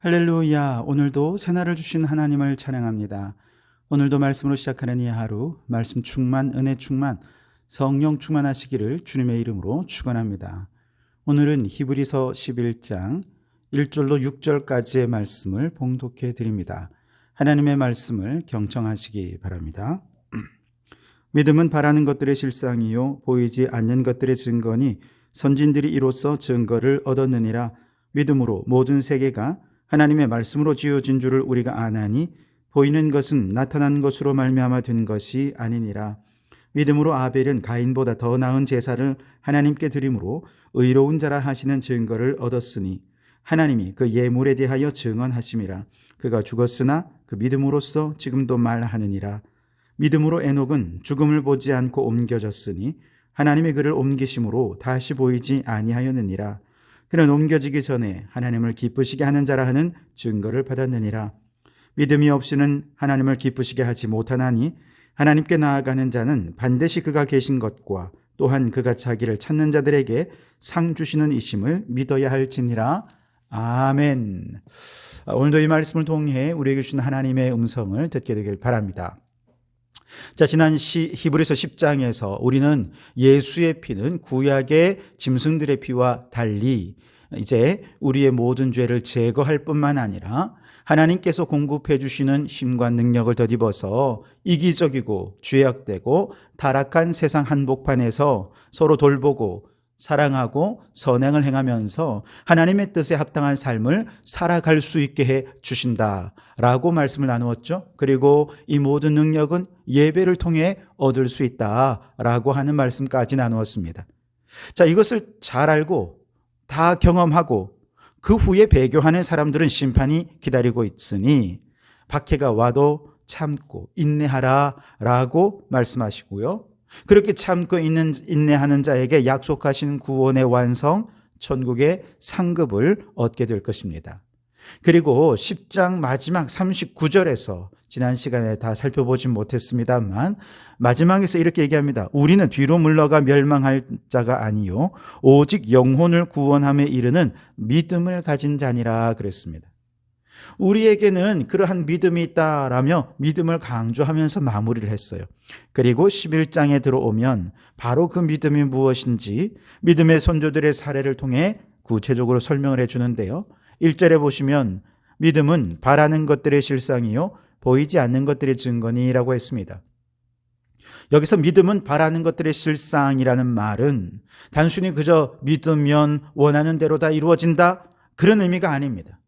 할렐루야. 오늘도 새날을 주신 하나님을 찬양합니다. 오늘도 말씀으로 시작하는 이 하루, 말씀 충만, 은혜 충만, 성령 충만하시기를 주님의 이름으로 축원합니다. 오늘은 히브리서 11장 1절로 6절까지의 말씀을 봉독해 드립니다. 하나님의 말씀을 경청하시기 바랍니다. 믿음은 바라는 것들의 실상이요 보이지 않는 것들의 증거니 선진들이 이로써 증거를 얻었느니라. 믿음으로 모든 세계가 하나님의 말씀으로 지어진 줄을 우리가 아나니 보이는 것은 나타난 것으로 말미암아 된 것이 아니니라. 믿음으로 아벨은 가인보다 더 나은 제사를 하나님께 드림으로 의로운 자라 하시는 증거를 얻었으니 하나님이 그 예물에 대하여 증언하심이라. 그가 죽었으나 그 믿음으로써 지금도 말하느니라. 믿음으로 에녹은 죽음을 보지 않고 옮겨졌으니 하나님이 그를 옮기심으로 다시 보이지 아니하였느니라. 그는 옮겨지기 전에 하나님을 기쁘시게 하는 자라 하는 증거를 받았느니라. 믿음이 없이는 하나님을 기쁘시게 하지 못하나니 하나님께 나아가는 자는 반드시 그가 계신 것과 또한 그가 자기를 찾는 자들에게 상 주시는 이심을 믿어야 할지니라. 아멘. 오늘도 이 말씀을 통해 우리에게 주신 하나님의 음성을 듣게 되길 바랍니다. 자, 지난 히브리서 10장에서 우리는 예수의 피는 구약의 짐승들의 피와 달리 이제 우리의 모든 죄를 제거할 뿐만 아니라 하나님께서 공급해 주시는 힘과 능력을 덧입어서 이기적이고 죄악되고 타락한 세상 한복판에서 서로 돌보고 사랑하고 선행을 행하면서 하나님의 뜻에 합당한 삶을 살아갈 수 있게 해 주신다라고 말씀을 나누었죠. 그리고 이 모든 능력은 예배를 통해 얻을 수 있다라고 하는 말씀까지 나누었습니다. 자, 이것을 잘 알고 다 경험하고 그 후에 배교하는 사람들은 심판이 기다리고 있으니 박해가 와도 참고 인내하라라고 말씀하시고요. 그렇게 참고 인내하는 자에게 약속하신 구원의 완성, 천국의 상급을 얻게 될 것입니다. 그리고 10장 마지막 39절에서 지난 시간에 다 살펴보진 못했습니다만 마지막에서 이렇게 얘기합니다. 우리는 뒤로 물러가 멸망할 자가 아니요 오직 영혼을 구원함에 이르는 믿음을 가진 자니라 그랬습니다. 우리에게는 그러한 믿음이 있다라며 믿음을 강조하면서 마무리를 했어요. 그리고 11장에 들어오면 바로 그 믿음이 무엇인지 믿음의 선조들의 사례를 통해 구체적으로 설명을 해주는데요. 1절에 보시면 믿음은 바라는 것들의 실상이요 보이지 않는 것들의 증거니라고 했습니다. 여기서 믿음은 바라는 것들의 실상이라는 말은 단순히 그저 믿으면 원하는 대로 다 이루어진다 그런 의미가 아닙니다.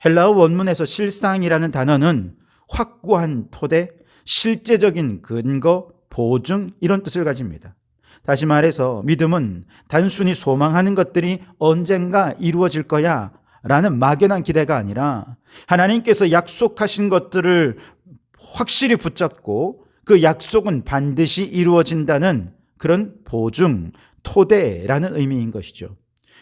헬라어 원문에서 실상이라는 단어는 확고한 토대, 실제적인 근거, 보증 이런 뜻을 가집니다. 다시 말해서 믿음은 단순히 소망하는 것들이 언젠가 이루어질 거야 라는 막연한 기대가 아니라 하나님께서 약속하신 것들을 확실히 붙잡고 그 약속은 반드시 이루어진다는 그런 보증, 토대라는 의미인 것이죠.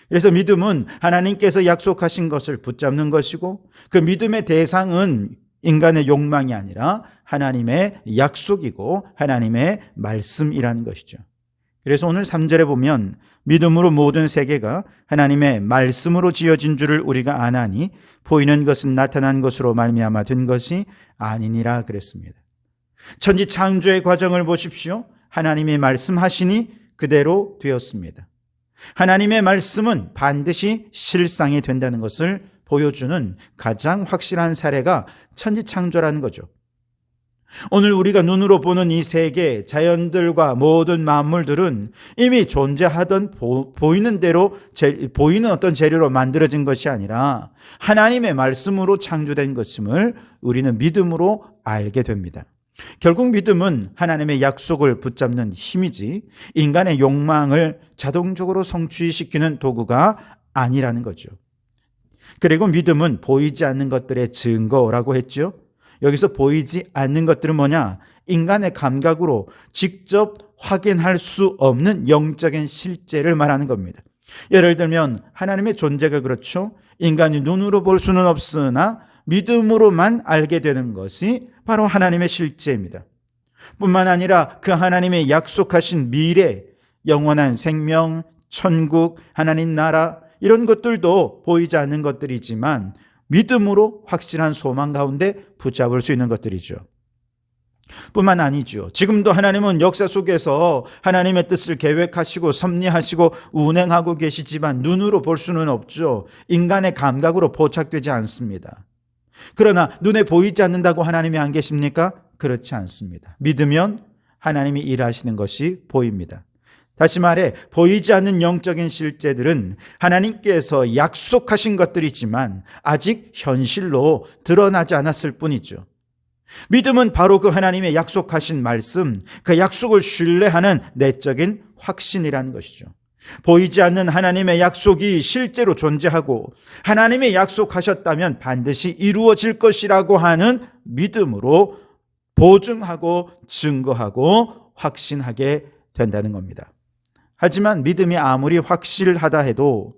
그래서 믿음은 하나님께서 약속하신 것을 붙잡는 것이고 그 믿음의 대상은 인간의 욕망이 아니라 하나님의 약속이고 하나님의 말씀이라는 것이죠. 그래서 오늘 3절에 보면 믿음으로 모든 세계가 하나님의 말씀으로 지어진 줄을 우리가 아나니 보이는 것은 나타난 것으로 말미암아 된 것이 아니니라 그랬습니다. 천지 창조의 과정을 보십시오. 하나님이 말씀하시니 그대로 되었습니다. 하나님의 말씀은 반드시 실상이 된다는 것을 보여주는 가장 확실한 사례가 천지창조라는 거죠. 오늘 우리가 눈으로 보는 이 세계, 자연들과 모든 만물들은 이미 존재하던 보이는 대로 보이는 어떤 재료로 만들어진 것이 아니라 하나님의 말씀으로 창조된 것임을 우리는 믿음으로 알게 됩니다. 결국 믿음은 하나님의 약속을 붙잡는 힘이지 인간의 욕망을 자동적으로 성취시키는 도구가 아니라는 거죠. 그리고 믿음은 보이지 않는 것들의 증거라고 했죠. 여기서 보이지 않는 것들은 뭐냐? 인간의 감각으로 직접 확인할 수 없는 영적인 실제를 말하는 겁니다. 예를 들면 하나님의 존재가 그렇죠. 인간이 눈으로 볼 수는 없으나 믿음으로만 알게 되는 것이 바로 하나님의 실제입니다. 뿐만 아니라 그 하나님의 약속하신 미래, 영원한 생명, 천국, 하나님 나라 이런 것들도 보이지 않는 것들이지만 믿음으로 확실한 소망 가운데 붙잡을 수 있는 것들이죠. 뿐만 아니죠. 지금도 하나님은 역사 속에서 하나님의 뜻을 계획하시고 섭리하시고 운행하고 계시지만 눈으로 볼 수는 없죠. 인간의 감각으로 포착되지 않습니다. 그러나 눈에 보이지 않는다고 하나님이 안 계십니까? 그렇지 않습니다. 믿으면 하나님이 일하시는 것이 보입니다. 다시 말해 보이지 않는 영적인 실제들은 하나님께서 약속하신 것들이지만 아직 현실로 드러나지 않았을 뿐이죠. 믿음은 바로 그 하나님의 약속하신 말씀, 그 약속을 신뢰하는 내적인 확신이라는 것이죠. 보이지 않는 하나님의 약속이 실제로 존재하고 하나님의 약속하셨다면 반드시 이루어질 것이라고 하는 믿음으로 보증하고 증거하고 확신하게 된다는 겁니다. 하지만 믿음이 아무리 확실하다 해도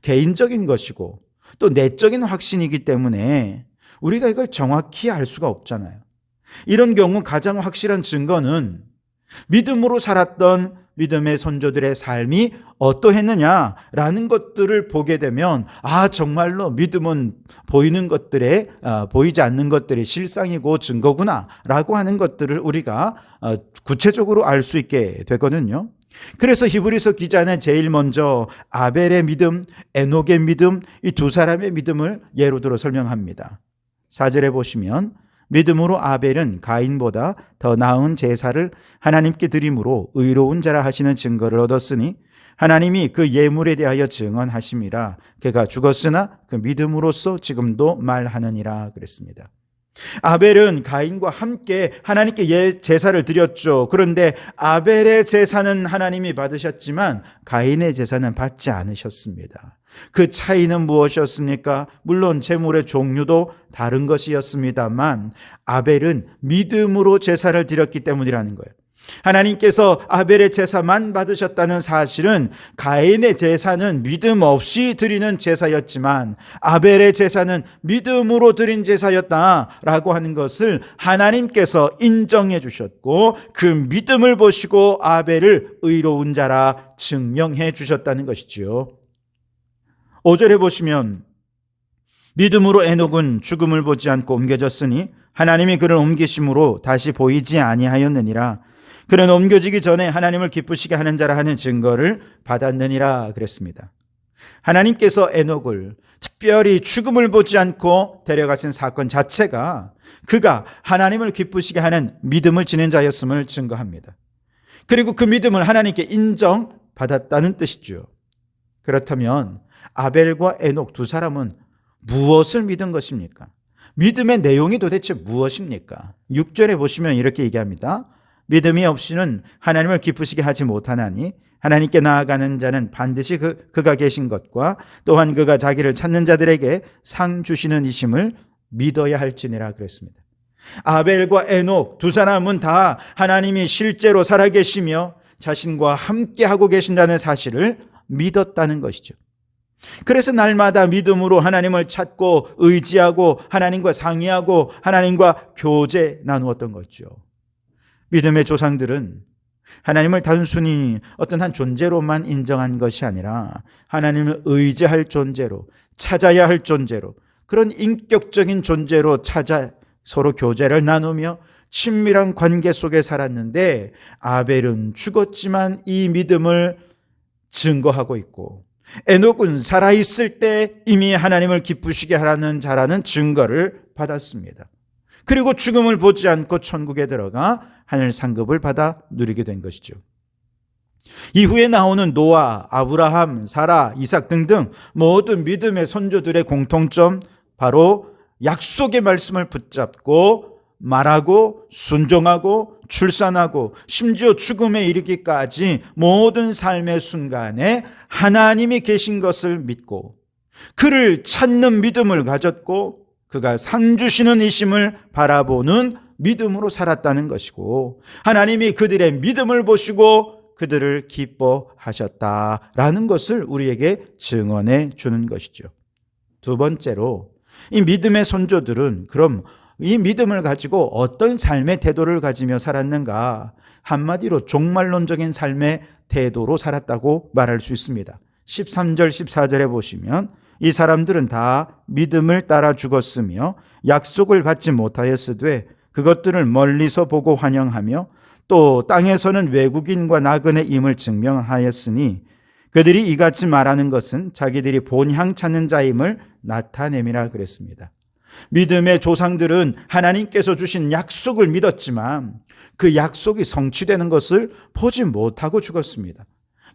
개인적인 것이고 또 내적인 확신이기 때문에 우리가 이걸 정확히 알 수가 없잖아요. 이런 경우 가장 확실한 증거는 믿음으로 살았던 믿음의 선조들의 삶이 어떠했느냐라는 것들을 보게 되면 정말로 믿음은 보이지 않는 것들이 실상이고 증거구나라고 하는 것들을 우리가 구체적으로 알 수 있게 되거든요. 그래서 히브리서 기자는 제일 먼저 아벨의 믿음, 에녹의 믿음, 이 두 사람의 믿음을 예로 들어 설명합니다. 4절에 보시면 믿음으로 아벨은 가인보다 더 나은 제사를 하나님께 드림으로 의로운 자라 하시는 증거를 얻었으니 하나님이 그 예물에 대하여 증언하심이라. 그가 죽었으나 그 믿음으로써 지금도 말하느니라 그랬습니다. 아벨은 가인과 함께 하나님께 제사를 드렸죠. 그런데 아벨의 제사는 하나님이 받으셨지만 가인의 제사는 받지 않으셨습니다. 그 차이는 무엇이었습니까? 물론 제물의 종류도 다른 것이었습니다만 아벨은 믿음으로 제사를 드렸기 때문이라는 거예요. 하나님께서 아벨의 제사만 받으셨다는 사실은 가인의 제사는 믿음 없이 드리는 제사였지만 아벨의 제사는 믿음으로 드린 제사였다라고 하는 것을 하나님께서 인정해 주셨고 그 믿음을 보시고 아벨을 의로운 자라 증명해 주셨다는 것이지요. 5절에 보시면 믿음으로 에녹은 죽음을 보지 않고 옮겨졌으니 하나님이 그를 옮기심으로 다시 보이지 아니하였느니라. 그는 옮겨지기 전에 하나님을 기쁘시게 하는 자라 하는 증거를 받았느니라 그랬습니다. 하나님께서 에녹을 특별히 죽음을 보지 않고 데려가신 사건 자체가 그가 하나님을 기쁘시게 하는 믿음을 지닌 자였음을 증거합니다. 그리고 그 믿음을 하나님께 인정받았다는 뜻이죠. 그렇다면 아벨과 에녹 두 사람은 무엇을 믿은 것입니까? 믿음의 내용이 도대체 무엇입니까? 6절에 보시면 이렇게 얘기합니다. 믿음이 없이는 하나님을 기쁘시게 하지 못하나니 하나님께 나아가는 자는 반드시 그가 계신 것과 또한 그가 자기를 찾는 자들에게 상 주시는 이심을 믿어야 할지니라 그랬습니다. 아벨과 에녹 두 사람은 다 하나님이 실제로 살아계시며 자신과 함께하고 계신다는 사실을 믿었다는 것이죠. 그래서 날마다 믿음으로 하나님을 찾고 의지하고 하나님과 상의하고 하나님과 교제 나누었던 거죠. 믿음의 조상들은 하나님을 단순히 어떤 한 존재로만 인정한 것이 아니라 하나님을 의지할 존재로, 찾아야 할 존재로, 그런 인격적인 존재로 찾아 서로 교제를 나누며 친밀한 관계 속에 살았는데 아벨은 죽었지만 이 믿음을 증거하고 있고 에녹은 살아있을 때 이미 하나님을 기쁘시게 하라는 자라는 증거를 받았습니다. 그리고 죽음을 보지 않고 천국에 들어가 하늘 상급을 받아 누리게 된 것이죠. 이후에 나오는 노아, 아브라함, 사라, 이삭 등등 모든 믿음의 선조들의 공통점, 바로 약속의 말씀을 붙잡고 말하고 순종하고 출산하고 심지어 죽음에 이르기까지 모든 삶의 순간에 하나님이 계신 것을 믿고 그를 찾는 믿음을 가졌고 그가 상 주시는 이심을 바라보는 믿음으로 살았다는 것이고 하나님이 그들의 믿음을 보시고 그들을 기뻐하셨다라는 것을 우리에게 증언해 주는 것이죠. 두 번째로 이 믿음의 선조들은 그럼 이 믿음을 가지고 어떤 삶의 태도를 가지며 살았는가? 한마디로 종말론적인 삶의 태도로 살았다고 말할 수 있습니다. 13절 14절에 보시면 이 사람들은 다 믿음을 따라 죽었으며 약속을 받지 못하였으되 그것들을 멀리서 보고 환영하며 또 땅에서는 외국인과 나그네임을 증명하였으니 그들이 이같이 말하는 것은 자기들이 본향 찾는 자임을 나타냄이라 그랬습니다. 믿음의 조상들은 하나님께서 주신 약속을 믿었지만 그 약속이 성취되는 것을 보지 못하고 죽었습니다.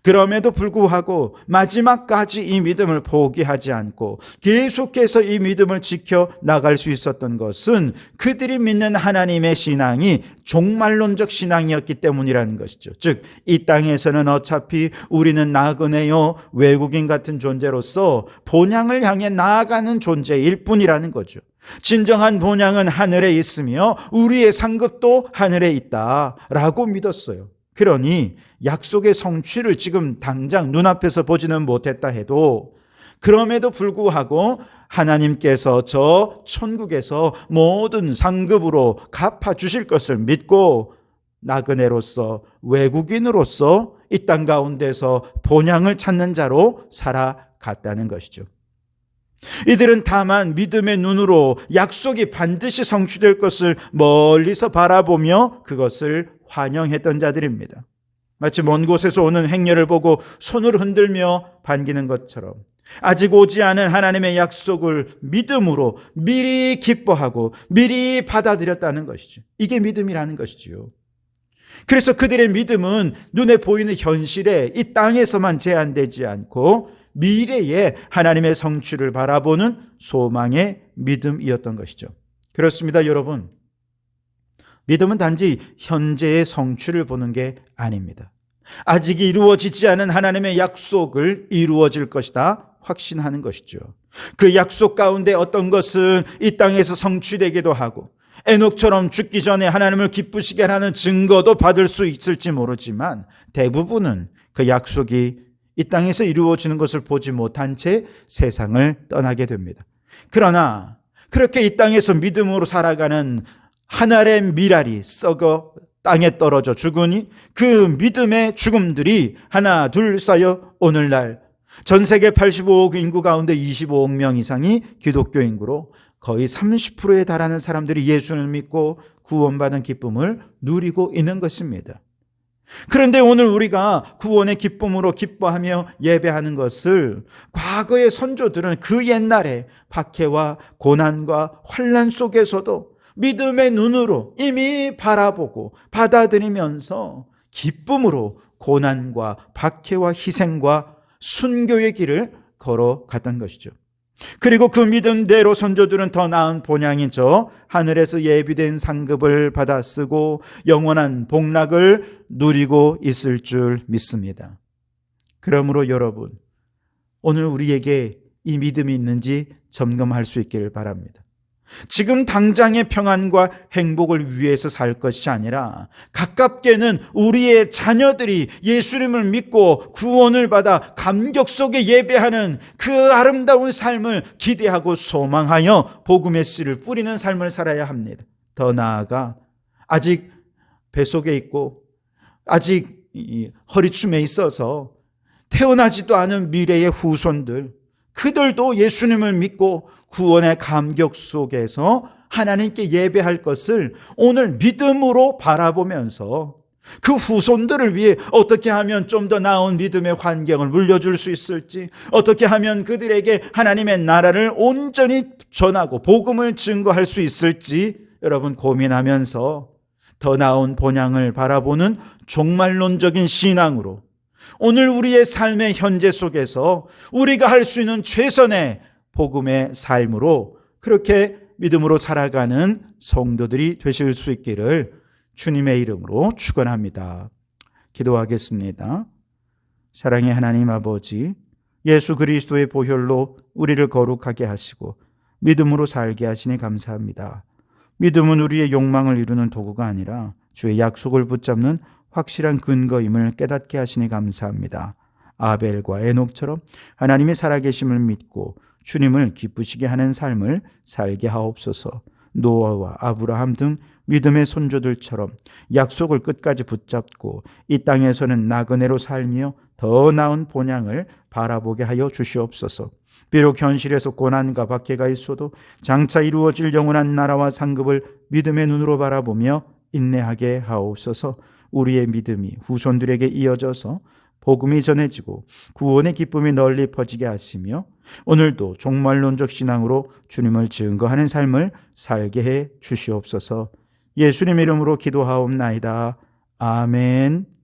그럼에도 불구하고 마지막까지 이 믿음을 포기하지 않고 계속해서 이 믿음을 지켜 나갈 수 있었던 것은 그들이 믿는 하나님의 신앙이 종말론적 신앙이었기 때문이라는 것이죠. 즉, 이 땅에서는 어차피 우리는 나그네요 외국인 같은 존재로서 본향을 향해 나아가는 존재일 뿐이라는 거죠. 진정한 본향은 하늘에 있으며 우리의 상급도 하늘에 있다라고 믿었어요. 그러니 약속의 성취를 지금 당장 눈앞에서 보지는 못했다 해도 그럼에도 불구하고 하나님께서 저 천국에서 모든 상급으로 갚아주실 것을 믿고 나그네로서 외국인으로서 이 땅 가운데서 본향을 찾는 자로 살아갔다는 것이죠. 이들은 다만 믿음의 눈으로 약속이 반드시 성취될 것을 멀리서 바라보며 그것을 환영했던 자들입니다. 마치 먼 곳에서 오는 행렬을 보고 손을 흔들며 반기는 것처럼 아직 오지 않은 하나님의 약속을 믿음으로 미리 기뻐하고 미리 받아들였다는 것이죠. 이게 믿음이라는 것이지요. 그래서 그들의 믿음은 눈에 보이는 현실에 이 땅에서만 제한되지 않고 미래에 하나님의 성취를 바라보는 소망의 믿음이었던 것이죠. 그렇습니다, 여러분. 믿음은 단지 현재의 성취를 보는 게 아닙니다. 아직 이루어지지 않은 하나님의 약속을 이루어질 것이다 확신하는 것이죠. 그 약속 가운데 어떤 것은 이 땅에서 성취되기도 하고 에녹처럼 죽기 전에 하나님을 기쁘시게 하는 증거도 받을 수 있을지 모르지만 대부분은 그 약속이 이 땅에서 이루어지는 것을 보지 못한 채 세상을 떠나게 됩니다. 그러나 그렇게 이 땅에서 믿음으로 살아가는 한 알의 밀알이 썩어 땅에 떨어져 죽으니 그 믿음의 죽음들이 하나 둘 쌓여 오늘날 전 세계 85억 인구 가운데 25억 명 이상이 기독교 인구로 거의 30%에 달하는 사람들이 예수를 믿고 구원받은 기쁨을 누리고 있는 것입니다. 그런데 오늘 우리가 구원의 기쁨으로 기뻐하며 예배하는 것을 과거의 선조들은 그 옛날에 박해와 고난과 환난 속에서도 믿음의 눈으로 이미 바라보고 받아들이면서 기쁨으로 고난과 박해와 희생과 순교의 길을 걸어갔던 것이죠. 그리고 그 믿음대로 선조들은 더 나은 본향인 저 하늘에서 예비된 상급을 받아 쓰고 영원한 복락을 누리고 있을 줄 믿습니다. 그러므로 여러분, 오늘 우리에게 이 믿음이 있는지 점검할 수 있기를 바랍니다. 지금 당장의 평안과 행복을 위해서 살 것이 아니라 가깝게는 우리의 자녀들이 예수님을 믿고 구원을 받아 감격 속에 예배하는 그 아름다운 삶을 기대하고 소망하여 복음의 씨를 뿌리는 삶을 살아야 합니다. 더 나아가 아직 뱃속에 있고 아직 허리춤에 있어서 태어나지도 않은 미래의 후손들, 그들도 예수님을 믿고 구원의 감격 속에서 하나님께 예배할 것을 오늘 믿음으로 바라보면서 그 후손들을 위해 어떻게 하면 좀 더 나은 믿음의 환경을 물려줄 수 있을지, 어떻게 하면 그들에게 하나님의 나라를 온전히 전하고 복음을 증거할 수 있을지 여러분 고민하면서 더 나은 본향을 바라보는 종말론적인 신앙으로 오늘 우리의 삶의 현재 속에서 우리가 할 수 있는 최선의 복음의 삶으로 그렇게 믿음으로 살아가는 성도들이 되실 수 있기를 주님의 이름으로 축원합니다. 기도하겠습니다. 사랑의 하나님 아버지, 예수 그리스도의 보혈로 우리를 거룩하게 하시고 믿음으로 살게 하시니 감사합니다. 믿음은 우리의 욕망을 이루는 도구가 아니라 주의 약속을 붙잡는 확실한 근거임을 깨닫게 하시니 감사합니다. 아벨과 에녹처럼 하나님의 살아계심을 믿고 주님을 기쁘시게 하는 삶을 살게 하옵소서. 노아와 아브라함 등 믿음의 선조들처럼 약속을 끝까지 붙잡고 이 땅에서는 나그네로 살며 더 나은 본향을 바라보게 하여 주시옵소서. 비록 현실에서 고난과 박해가 있어도 장차 이루어질 영원한 나라와 상급을 믿음의 눈으로 바라보며 인내하게 하옵소서. 우리의 믿음이 후손들에게 이어져서 복음이 전해지고 구원의 기쁨이 널리 퍼지게 하시며 오늘도 종말론적 신앙으로 주님을 증거하는 삶을 살게 해 주시옵소서. 예수님 이름으로 기도하옵나이다. 아멘.